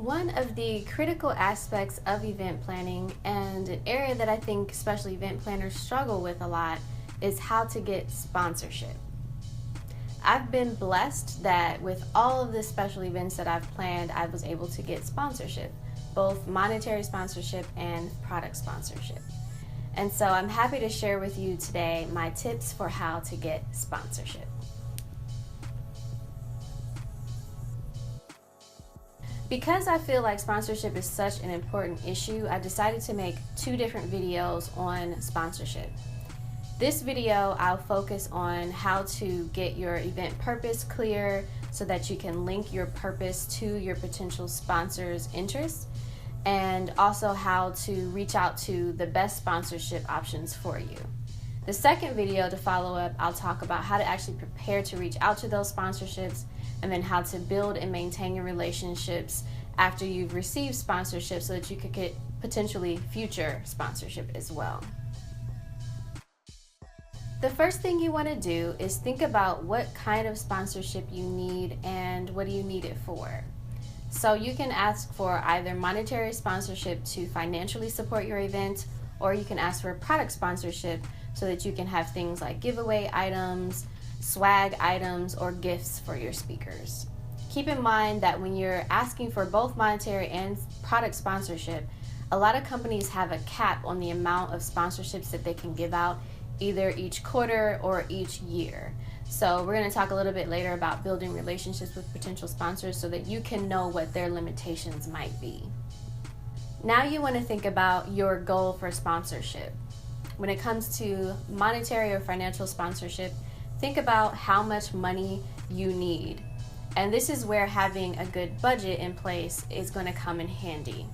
One of the critical aspects of event planning, and an area that I think especially event planners struggle with a lot, is how to get sponsorship. I've been blessed that with all of the special events that I've planned, I was able to get sponsorship, both monetary sponsorship and product sponsorship. And so I'm happy to share with you today my tips for how to get sponsorship. Because I feel like sponsorship is such an important issue, I decided to make two different videos on sponsorship. This video, I'll focus on how to get your event purpose clear so that you can link your purpose to your potential sponsor's interests, and also how to reach out to the best sponsorship options for you. The second video to follow up, I'll talk about how to actually prepare to reach out to those sponsorships, and then how to build and maintain your relationships after you've received sponsorship so that you could get potentially future sponsorship as well. The first thing you want to do is think about what kind of sponsorship you need and what do you need it for. So you can ask for either monetary sponsorship to financially support your event, or you can ask for product sponsorship so that you can have things like giveaway items, swag items, or gifts for your speakers. Keep in mind that when you're asking for both monetary and product sponsorship, a lot of companies have a cap on the amount of sponsorships that they can give out, either each quarter or each year. So we're going to talk a little bit later about building relationships with potential sponsors so that you can know what their limitations might be. Now you want to think about your goal for sponsorship. When it comes to monetary or financial sponsorship, think about how much money you need. And this is where having a good budget in place is going to come in handy.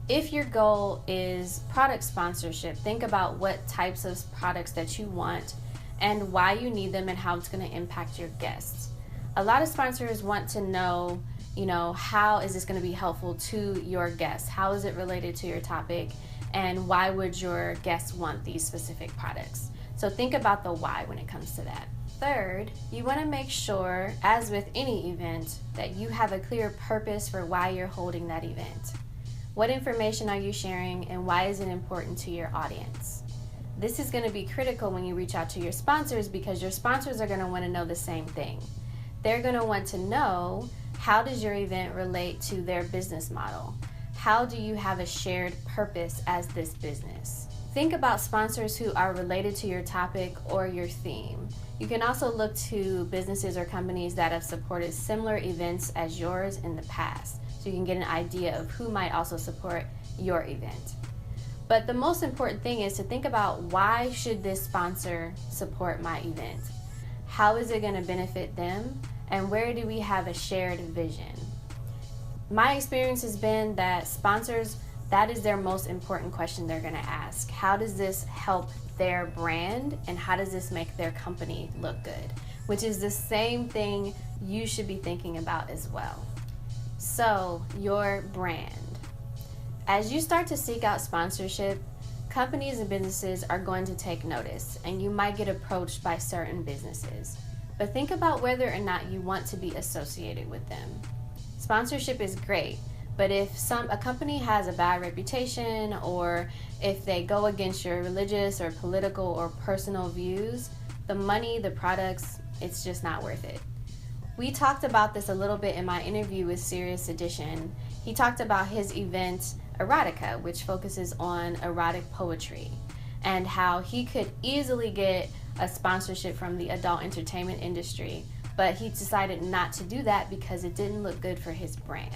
If your goal is product sponsorship, think about what types of products that you want and why you need them and how it's going to impact your guests. A lot of sponsors want to know, how is this going to be helpful to your guests? How is it related to your topic? And why would your guests want these specific products? So think about the why when it comes to that. Third, you want to make sure, as with any event, that you have a clear purpose for why you're holding that event. What information are you sharing and why is it important to your audience? This is going to be critical when you reach out to your sponsors, because your sponsors are going to want to know the same thing. They're going to want to know, how does your event relate to their business model? How do you have a shared purpose as this business? Think about sponsors who are related to your topic or your theme. You can also look to businesses or companies that have supported similar events as yours in the past, so you can get an idea of who might also support your event. But the most important thing is to think about, why should this sponsor support my event? How is it going to benefit them? And where do we have a shared vision? My experience has been that sponsors, that is their most important question they're going to ask. How does this help their brand, and how does this make their company look good? Which is the same thing you should be thinking about as well. So, your brand. As you start to seek out sponsorship, companies and businesses are going to take notice, and you might get approached by certain businesses. But think about whether or not you want to be associated with them. Sponsorship is great, but if a company has a bad reputation, or if they go against your religious or political or personal views, the money, the products, it's just not worth it. We talked about this a little bit in my interview with Sirius Edition. He talked about his event, Erotica, which focuses on erotic poetry, and how he could easily get a sponsorship from the adult entertainment industry, but he decided not to do that because it didn't look good for his brand.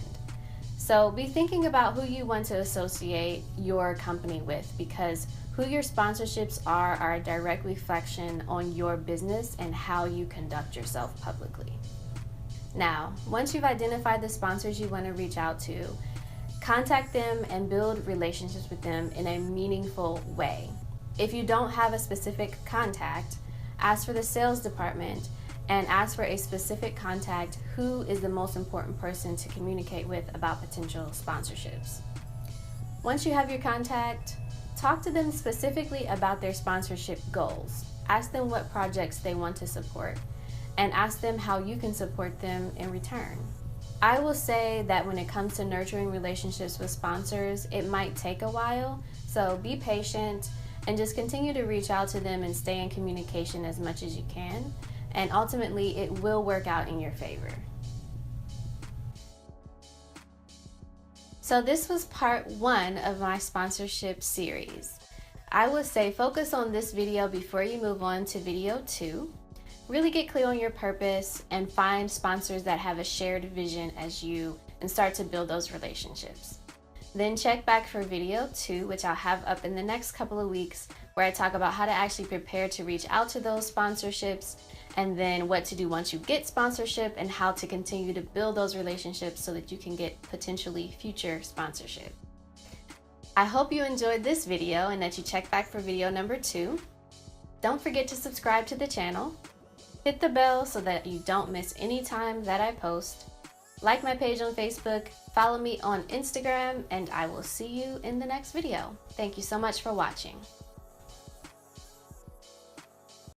So be thinking about who you want to associate your company with, because who your sponsorships are a direct reflection on your business and how you conduct yourself publicly. Now, once you've identified the sponsors you want to reach out to, contact them and build relationships with them in a meaningful way. If you don't have a specific contact, ask for the sales department and ask for a specific contact who is the most important person to communicate with about potential sponsorships. Once you have your contact, talk to them specifically about their sponsorship goals. Ask them what projects they want to support, and ask them how you can support them in return. I will say that when it comes to nurturing relationships with sponsors, it might take a while, so be patient and just continue to reach out to them and stay in communication as much as you can, and ultimately it will work out in your favor. So this was part 1 of my sponsorship series. I would say focus on this video before you move on to video 2. Really get clear on your purpose and find sponsors that have a shared vision as you and start to build those relationships. Then check back for video 2, which I'll have up in the next couple of weeks, where I talk about how to actually prepare to reach out to those sponsorships, and then what to do once you get sponsorship and how to continue to build those relationships so that you can get potentially future sponsorship. I hope you enjoyed this video and that you check back for video number 2. Don't forget to subscribe to the channel. Hit the bell so that you don't miss any time that I post. Like my page on Facebook, follow me on Instagram, and I will see you in the next video. Thank you so much for watching.